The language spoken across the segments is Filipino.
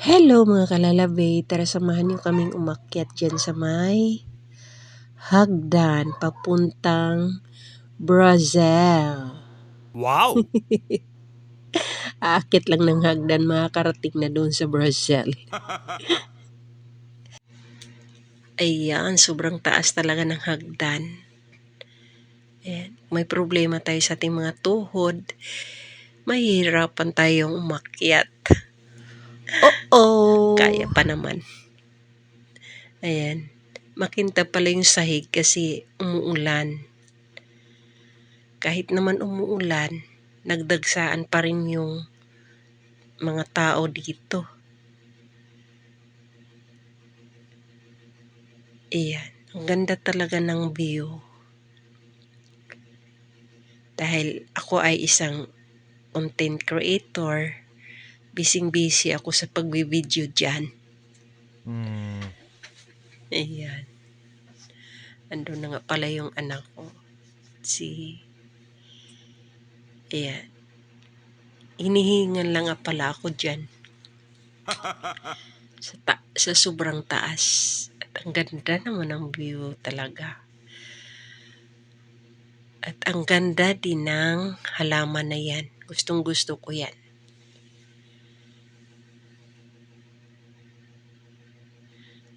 Hello mga kalalabay, tara samahan niyo kaming umakyat dyan sa may hagdan papuntang Brazil. Wow! Aakit lang ng hagdan, makakarating na doon sa Brazil. Ayan, sobrang taas talaga ng hagdan. Ayan, may problema tayo sa ating mga tuhod. Mahihirapan tayong umakyat. Oo! Kaya pa naman. Ayan, makintab pala yung sahig kasi umuulan. Kahit naman umuulan, nagdagsaan pa rin yung mga tao dito. Ayan, ang ganda talaga ng view. Dahil ako ay isang content creator, busy ako sa pagbibideo dyan. Ayan. Andun na nga pala yung anak ko. Ayan. Hinihingan lang nga pala ako dyan. Sa sobrang taas. At ang ganda naman ng view talaga. At ang ganda din ng halaman na yan. Gustong gusto ko yan.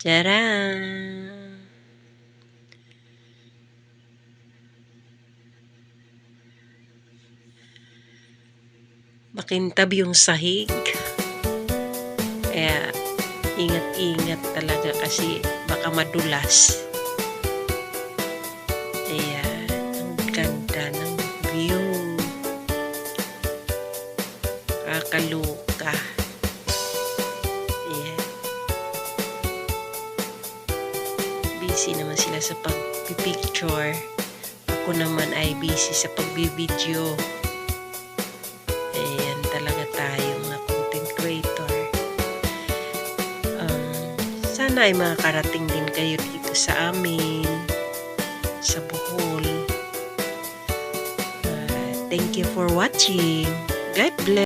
Tcharam! Makintab yung sahig. Kaya ingat-ingat talaga kasi baka madulas. Ayan, ang ganda ng view. Kakaloka. Ayan. Busy naman sila sa pag-picture. Ako naman ay busy sa pagbibideo. Ayan talaga tayo mga content creator. Sana ay makakarating din kayo dito sa amin, sa Bohol. Thank you for watching. God bless.